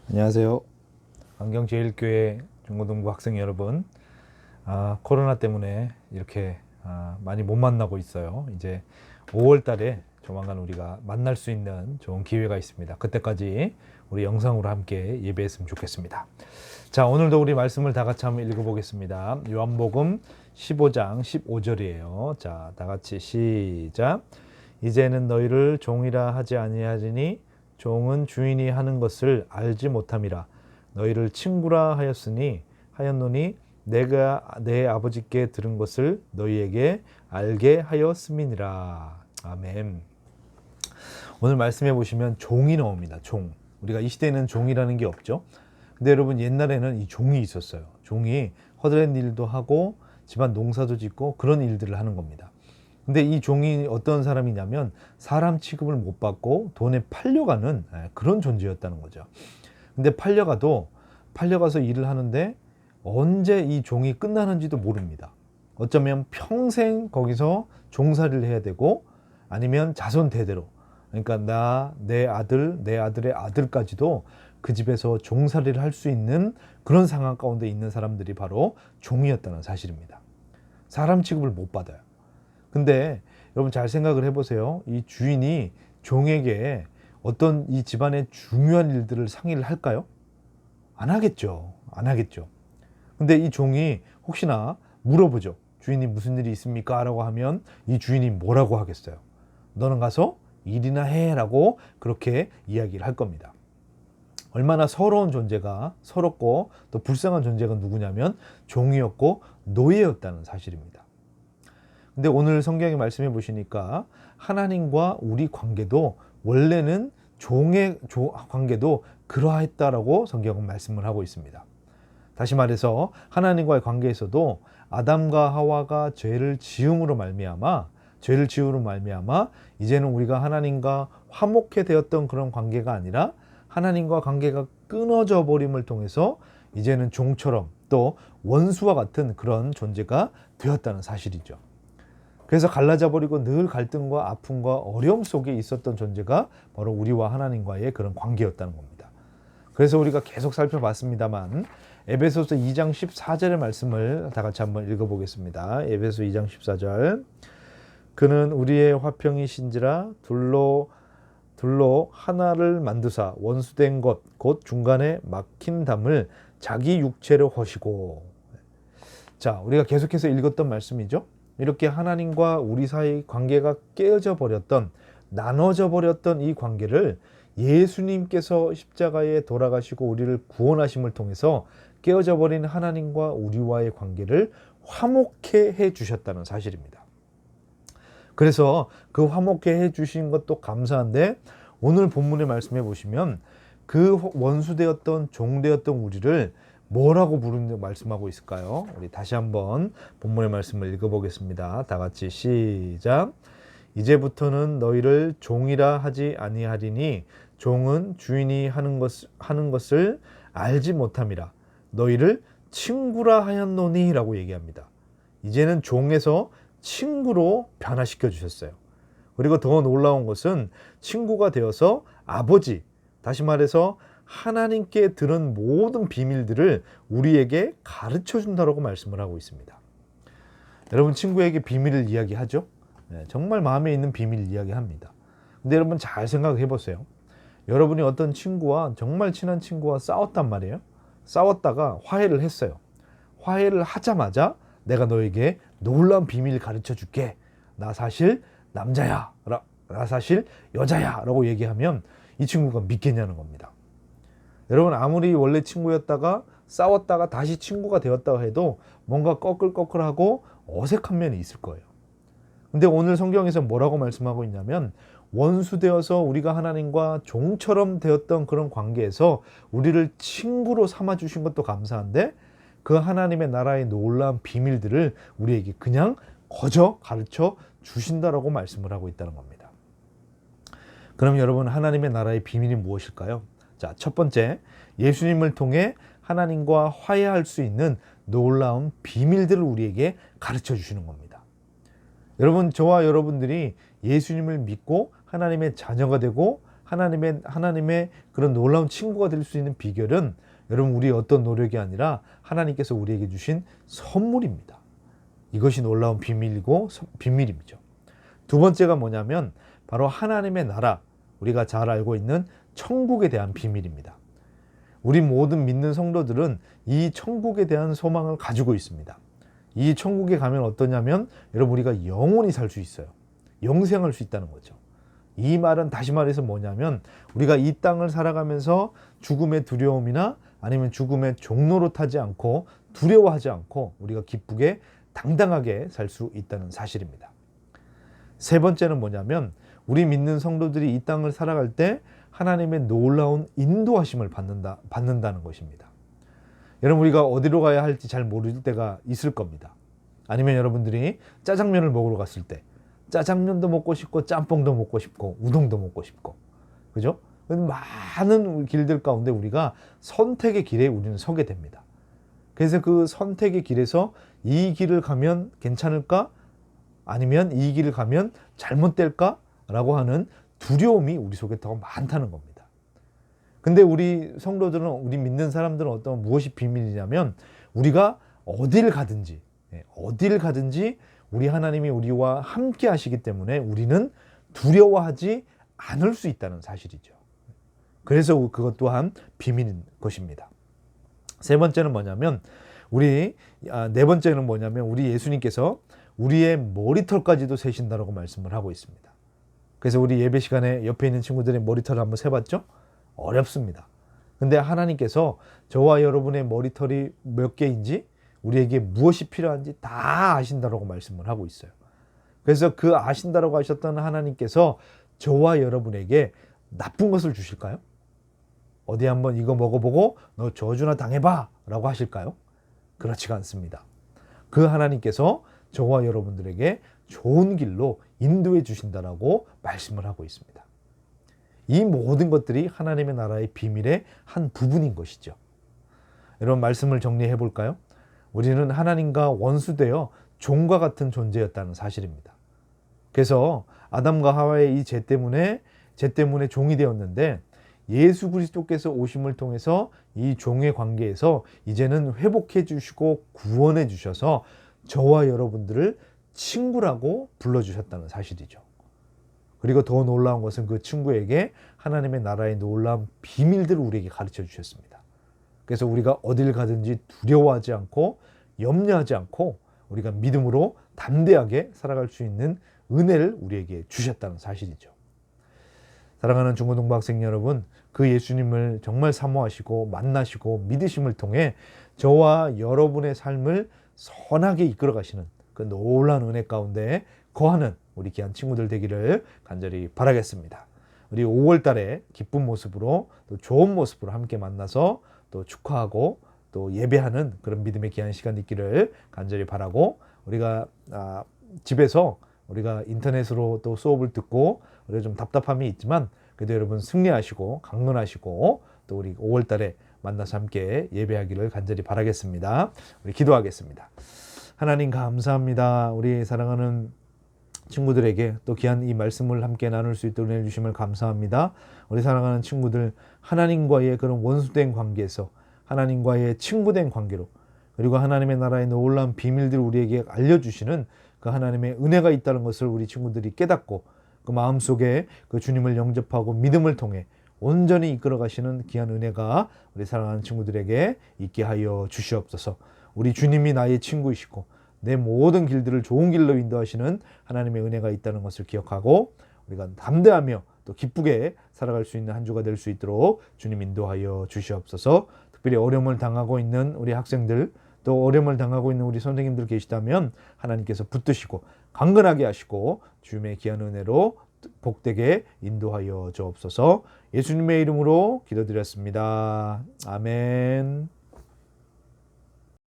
안녕하세요. 안경제일교회 중고등부 학생 여러분. 코로나 때문에 이렇게 많이 못 만나고 있어요. 이제 5월 달에 조만간 우리가 만날 수 있는 좋은 기회가 있습니다. 그때까지 우리 영상으로 함께 예배했으면 좋겠습니다. 자, 오늘도 우리 말씀을 다 같이 한번 읽어보겠습니다. 요한복음 15장 15절이에요. 자, 다 같이 시작. 이제는 너희를 종이라 하지 아니하리니 종은 주인이 하는 것을 알지 못함이라. 너희를 친구라 하였노니 내가 내 아버지께 들은 것을 너희에게 알게 하였음이니라. 아멘. 오늘 말씀해 보시면 종이 나옵니다. 종. 우리가 이 시대에는 종이라는 게 없죠. 근데 여러분, 옛날에는 이 종이 있었어요. 종이 허드렛 일도 하고 집안 농사도 짓고 그런 일들을 하는 겁니다. 근데 이 종이 어떤 사람이냐면 사람 취급을 못 받고 돈에 팔려가는 그런 존재였다는 거죠. 근데 팔려가서 일을 하는데 언제 이 종이 끝나는지도 모릅니다. 어쩌면 평생 거기서 종살이를 해야 되고 아니면 자손 대대로, 그러니까 내 아들, 내 아들의 아들까지도 그 집에서 종살이를 할 수 있는 그런 상황 가운데 있는 사람들이 바로 종이었다는 사실입니다. 사람 취급을 못 받아요. 근데 여러분 잘 생각을 해보세요. 이 주인이 종에게 어떤 이 집안의 중요한 일들을 상의를 할까요? 안 하겠죠. 안 하겠죠. 근데 이 종이 혹시나 물어보죠. 주인이 무슨 일이 있습니까? 라고 하면 이 주인이 뭐라고 하겠어요? 너는 가서 일이나 해 라고 그렇게 이야기를 할 겁니다. 얼마나 서럽고 또 불쌍한 존재가 누구냐면 종이었고 노예였다는 사실입니다. 근데 오늘 성경에 말씀해 보시니까 하나님과 우리 관계도 원래는 종의 관계도 그러했다라고 성경은 말씀을 하고 있습니다. 다시 말해서 하나님과의 관계에서도 아담과 하와가 죄를 지음으로 말미암아 이제는 우리가 하나님과 화목해 되었던 그런 관계가 아니라 하나님과 관계가 끊어져 버림을 통해서 이제는 종처럼 또 원수와 같은 그런 존재가 되었다는 사실이죠. 그래서 갈라져 버리고 늘 갈등과 아픔과 어려움 속에 있었던 존재가 바로 우리와 하나님과의 그런 관계였다는 겁니다. 그래서 우리가 계속 살펴봤습니다만 에베소서 2장 14절의 말씀을 다 같이 한번 읽어보겠습니다. 에베소 2장 14절. 그는 우리의 화평이신지라 둘로 하나를 만드사 원수된 것 곧 중간에 막힌 담을 자기 육체로 허시고. 자, 우리가 계속해서 읽었던 말씀이죠. 이렇게 하나님과 우리 사이 관계가 나눠져 버렸던 이 관계를 예수님께서 십자가에 돌아가시고 우리를 구원하심을 통해서 깨어져 버린 하나님과 우리와의 관계를 화목해 해 주셨다는 사실입니다. 그래서 그 화목해 해 주신 것도 감사한데 오늘 본문의 말씀해 보시면 그 원수되었던 종되었던 우리를 뭐라고 부르는 말씀하고 있을까요? 우리 다시 한번 본문의 말씀을 읽어보겠습니다. 다 같이 시작. 이제부터는 너희를 종이라 하지 아니하리니 종은 주인이 하는 것을 알지 못함이라. 너희를 친구라 하였노니 라고 얘기합니다. 이제는 종에서 친구로 변화시켜 주셨어요. 그리고 더 놀라운 것은 친구가 되어서 아버지, 다시 말해서 하나님께 들은 모든 비밀들을 우리에게 가르쳐 준다고 말씀을 하고 있습니다. 여러분, 친구에게 비밀을 이야기하죠? 정말 마음에 있는 비밀을 이야기합니다. 근데 여러분 잘 생각해 보세요. 여러분이 어떤 친구와, 정말 친한 친구와 싸웠단 말이에요. 싸웠다가 화해를 했어요. 화해를 하자마자 내가 너에게 놀라운 비밀을 가르쳐 줄게. 나 사실 남자야. 나 사실 여자야. 라고 얘기하면 이 친구가 믿겠냐는 겁니다. 여러분, 아무리 원래 친구였다가 싸웠다가 다시 친구가 되었다고 해도 뭔가 꺼끌꺼끌하고 어색한 면이 있을 거예요. 근데 오늘 성경에서 뭐라고 말씀하고 있냐면 원수 되어서 우리가 하나님과 종처럼 되었던 그런 관계에서 우리를 친구로 삼아 주신 것도 감사한데 그 하나님의 나라의 놀라운 비밀들을 우리에게 그냥 거저 가르쳐 주신다라고 말씀을 하고 있다는 겁니다. 그럼 여러분, 하나님의 나라의 비밀이 무엇일까요? 자, 첫 번째, 예수님을 통해 하나님과 화해할 수 있는 놀라운 비밀들을 우리에게 가르쳐 주시는 겁니다. 여러분, 저와 여러분들이 예수님을 믿고 하나님의 자녀가 되고 하나님의 그런 놀라운 친구가 될 수 있는 비결은 여러분 우리의 어떤 노력이 아니라 하나님께서 우리에게 주신 선물입니다. 이것이 놀라운 비밀이죠. 두 번째가 뭐냐면 바로 하나님의 나라, 우리가 잘 알고 있는 천국에 대한 비밀입니다. 우리 모든 믿는 성도들은 이 천국에 대한 소망을 가지고 있습니다. 이 천국에 가면 어떠냐면 여러분 우리가 영원히 살 수 있어요. 영생할 수 있다는 거죠. 이 말은 다시 말해서 뭐냐면 우리가 이 땅을 살아가면서 죽음의 두려움이나 아니면 죽음의 종로로 타지 않고 두려워하지 않고 우리가 기쁘게 당당하게 살 수 있다는 사실입니다. 세 번째는 뭐냐면 우리 믿는 성도들이 이 땅을 살아갈 때 하나님의 놀라운 인도하심을 받는다는 것입니다. 여러분 우리가 어디로 가야 할지 잘 모를 때가 있을 겁니다. 아니면 여러분들이 짜장면을 먹으러 갔을 때 짜장면도 먹고 싶고 짬뽕도 먹고 싶고 우동도 먹고 싶고 그죠? 많은 길들 가운데 우리가 선택의 길에 우리는 서게 됩니다. 그래서 그 선택의 길에서 이 길을 가면 괜찮을까? 아니면 이 길을 가면 잘못될까? 라고 하는 두려움이 우리 속에 더 많다는 겁니다. 근데 우리 성도들은, 우리 믿는 사람들은 무엇이 비밀이냐면 우리가 어딜 가든지 우리 하나님이 우리와 함께 하시기 때문에 우리는 두려워하지 않을 수 있다는 사실이죠. 그래서 그것 또한 비밀인 것입니다. 네 번째는 뭐냐면 우리 예수님께서 우리의 머리털까지도 세신다라고 말씀을 하고 있습니다. 그래서 우리 예배 시간에 옆에 있는 친구들의 머리털을 한번 세봤죠? 어렵습니다. 근데 하나님께서 저와 여러분의 머리털이 몇 개인지 우리에게 무엇이 필요한지 다 아신다라고 말씀을 하고 있어요. 그래서 그 아신다라고 하셨던 하나님께서 저와 여러분에게 나쁜 것을 주실까요? 어디 한번 이거 먹어보고 너 저주나 당해봐 라고 하실까요? 그렇지가 않습니다. 그 하나님께서 저와 여러분들에게 좋은 길로 인도해 주신다라고 말씀을 하고 있습니다. 이 모든 것들이 하나님의 나라의 비밀의 한 부분인 것이죠. 여러분 말씀을 정리해 볼까요? 우리는 하나님과 원수되어 종과 같은 존재였다는 사실입니다. 그래서 아담과 하와의 이 죄 때문에 종이 되었는데 예수 그리스도께서 오심을 통해서 이 종의 관계에서 이제는 회복해 주시고 구원해 주셔서 저와 여러분들을 친구라고 불러주셨다는 사실이죠. 그리고 더 놀라운 것은 그 친구에게 하나님의 나라의 놀라운 비밀들을 우리에게 가르쳐 주셨습니다. 그래서 우리가 어딜 가든지 두려워하지 않고 염려하지 않고 우리가 믿음으로 담대하게 살아갈 수 있는 은혜를 우리에게 주셨다는 사실이죠. 사랑하는 중고등부 학생 여러분, 그 예수님을 정말 사모하시고 만나시고 믿으심을 통해 저와 여러분의 삶을 선하게 이끌어 가시는 그 놀라운 은혜 가운데 거하는 우리 귀한 친구들 되기를 간절히 바라겠습니다. 우리 5월 달에 기쁜 모습으로 또 좋은 모습으로 함께 만나서 또 축하하고 또 예배하는 그런 믿음의 귀한 시간 있기를 간절히 바라고, 우리가 집에서 우리가 인터넷으로 또 수업을 듣고 우리가 좀 답답함이 있지만 그래도 여러분 승리하시고 강건하시고 또 우리 5월 달에 만나서 함께 예배하기를 간절히 바라겠습니다. 우리 기도하겠습니다. 하나님 감사합니다. 우리 사랑하는 친구들에게 또 귀한 이 말씀을 함께 나눌 수 있도록 해주심을 감사합니다. 우리 사랑하는 친구들, 하나님과의 그런 원수된 관계에서 하나님과의 친구된 관계로, 그리고 하나님의 나라의 놀라운 비밀들을 우리에게 알려주시는 그 하나님의 은혜가 있다는 것을 우리 친구들이 깨닫고 그 마음속에 그 주님을 영접하고 믿음을 통해 온전히 이끌어 가시는 귀한 은혜가 우리 사랑하는 친구들에게 있게 하여 주시옵소서. 우리 주님이 나의 친구이시고 내 모든 길들을 좋은 길로 인도하시는 하나님의 은혜가 있다는 것을 기억하고 우리가 담대하며 또 기쁘게 살아갈 수 있는 한 주가 될 수 있도록 주님 인도하여 주시옵소서. 특별히 어려움을 당하고 있는 우리 학생들, 또 어려움을 당하고 있는 우리 선생님들 계시다면 하나님께서 붙드시고 강건하게 하시고 주님의 귀한 은혜로 복되게 인도하여 주옵소서. 예수님의 이름으로 기도드렸습니다. 아멘.